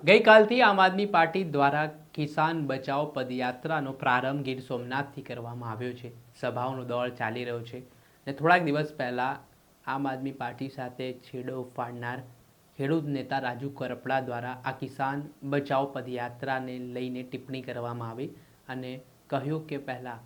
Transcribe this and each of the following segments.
ગઈકાલથી આમ આદમી પાર્ટી દ્વારા કિસાન બચાવ પદયાત્રાનો પ્રારંભ ગીર સોમનાથથી કરવામાં આવ્યો છે। સભાઓનો દોર ચાલી રહ્યો છે અને થોડાક દિવસ પહેલાં આમ આદમી પાર્ટી સાથે છેડો ફાડનાર ખેડૂત નેતા રાજુ કરપડા દ્વારા આ કિસાન બચાવ પદયાત્રાને લઈને ટિપ્પણી કરવામાં આવી અને કહ્યું કે પહેલાં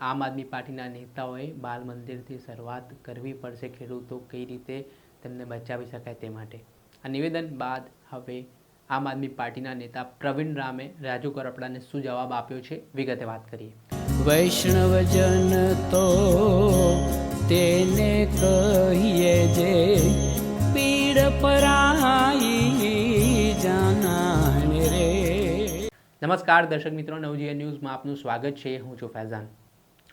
આમ આદમી પાર્ટીના નેતાઓએ બાલ મંદિરથી શરૂઆત કરવી પડશે, ખેડૂતો કઈ રીતે તેમને બચાવી શકાય તે માટે। આ નિવેદન બાદ હવે આમ આદમી પાર્ટીના નેતા પ્રવીણ રામે રાજુ કરપડાને શું જવાબ આપ્યો છે, વિગતે વાત કરીએ। વૈષ્ણવજન તો તેને કહીએ જે પીડ પરાઈ જાનાને રે। નમસ્કાર દર્શક મિત્રો, નવજીવન ન્યૂઝમાં આપનું સ્વાગત છે। હું છું ફૈઝાન।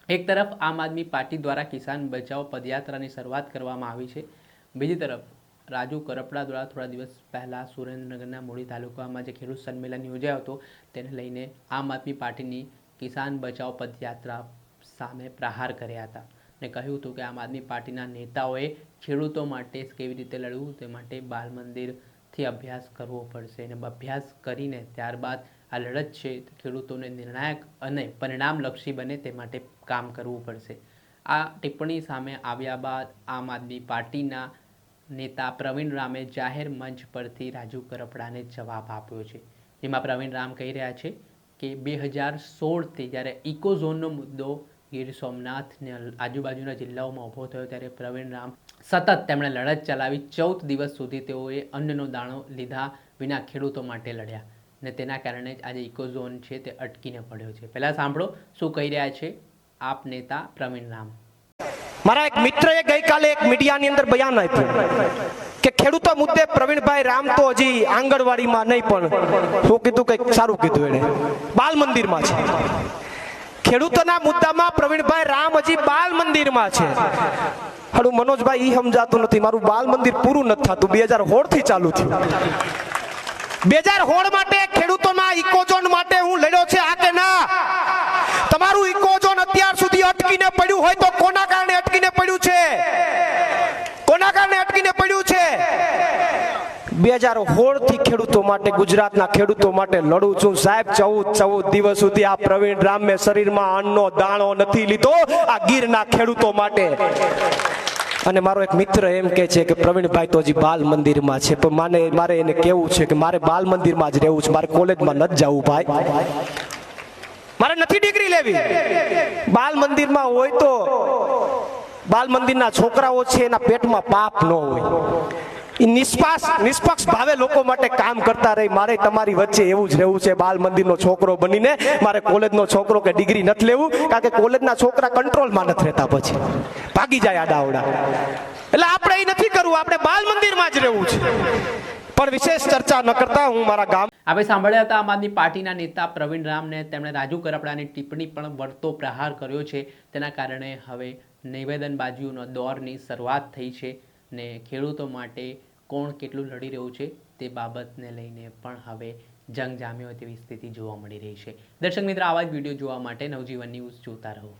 એક તરફ આમ આદમી પાર્ટી દ્વારા કિસાન બચાવ પદયાત્રાની શરૂઆત કરવામાં આવી છે, બીજી તરફ રાજુ કરપડા દ્વારા થોડા દિવસ પહેલાં સુરેન્દ્રનગરના મૂળી તાલુકામાં જે ખેડૂત સંમેલન યોજાયો હતો તેને લઈને આમ આદમી પાર્ટીની કિસાન બચાવ પદયાત્રા સામે પ્રહાર કર્યા હતા અને કહ્યું હતું કે આમ આદમી પાર્ટીના નેતાઓએ ખેડૂતો માટે કેવી રીતે લડવું તે માટે બાલ મંદિરથી અભ્યાસ કરવો પડશે અને અભ્યાસ કરીને ત્યારબાદ આ લડત છે ખેડૂતોને નિર્ણાયક અને પરિણામલક્ષી બને તે માટે કામ કરવું પડશે। આ ટિપ્પણી સામે આવ્યા બાદ આમ આદમી પાર્ટીના નેતા પ્રવીણ રામે જાહેર મંચ પરથી રાજુ કરપડાને જવાબ આપ્યો છે, જેમાં પ્રવીણ રામ કહી રહ્યા છે કે 2016થી જ્યારે ઇકો ઝોનનો મુદ્દો ગીર સોમનાથને આજુબાજુના જિલ્લાઓમાં ઊભો થયો ત્યારે પ્રવીણ રામ સતત તેમણે લડત ચલાવી 14 દિવસ સુધી તેઓએ અન્નનો દાણો લીધા વિના ખેડૂતો માટે લડ્યા અને તેના કારણે જ આજે ઇકો ઝોન છે તે અટકીને પડ્યો છે। પહેલાં સાંભળો શું કહી રહ્યા છે આપ નેતા પ્રવીણ રામ। મારા એક મિત્રએ ગઈકાલે એક મીડિયાની અંદર બયાન આપ્યું કે ખેડૂતો મુદ્દે પ્રવીણભાઈ રામ તો હજી આંગણવાડીમાં નહીં પણ શું કીધું, કંઈક સારું કીધું એને, બાલ મંદિરમાં છે। ખેડૂતોના મુદ્દામાં પ્રવીણભાઈ રામ હજી બાલ મંદિરમાં છે। હાડું મનોજભાઈ ઈ સમજાતું નથી, મારું બાલ મંદિર પૂરું નથી થતું, 2016 થી ચાલુ થયું। 2016 માટે ખેડૂતોના ઇકોઝોન માટે હું લડ્યો છે, આ કે ના? તમારું ઇકોઝોન અત્યાર સુધી અટકીને પડ્યું હોય તો કોના કારણે અટકીને પડ્યું છે? કોના કારણે અટકીને પડ્યું છે? 2016 થી ખેડૂતો માટે, ગુજરાતના ખેડૂતો માટે લડું છું સાહેબ। 14 દિવસ સુધી આ પ્રવીણ રામે શરીરમાં અન્નનો દાણો નથી લીધો આ ગીરના ખેડૂતો માટે। અને મારો એક મિત્ર એમ કહે છે કે પ્રવીણભાઈ તો હજી બાલ મંદિરમાં છે, પણ મારે એને કેવું છે કે મારે બાલ મંદિરમાં જ રહેવું છે, મારે કોલેજમાં નથી જવું ભાઈ, મારે નથી ડિગ્રી લેવી। બાલ મંદિરમાં હોય તો બાલ મંદિરના છોકરાઓ છે એના પેટમાં પાપ ન હોય, એ નિષ્પક્ષ ભાવે લોકો માટે કામ કરતા રહી। મારે તમારી વચ્ચે એવું જ રહેવું છે, બાલ મંદિરનો છોકરો બનીને મારે કોલેજનો છોકરો કે ડિગ્રી નથી લેવું, કારણ કે કોલેજના છોકરા કંટ્રોલમાં નથી રહેતા, પછી ભાગી જાય આડાવડા। એટલે આપણે એ નથી કરવું, આપણે બાલ મંદિરમાં જ રહેવું છે। પણ વિશેષ ચર્ચા ન કરતા હું મારા ગામ આપણે સાંભળ્યા હતા આમ આદમી પાર્ટીના નેતા પ્રવીણ રામને। તેમણે રાજુ કરપડાની ટિપ્પણી પણ વળતો પ્રહાર કર્યો છે, તેના કારણે હવે નિવેદનબાજીઓનો દોરની શરૂઆત થઈ છે ને ખેડૂતો માટે કોણ કેટલું લડી રહ્યું છે તે બાબતને લઈને પણ હવે જંગ જામ્યો તેવી સ્થિતિ જોવા મળી રહી છે। દર્શક મિત્રો, આવા જ વિડીયો જોવા માટે નવજીવન ન્યૂઝ જોતા રહો।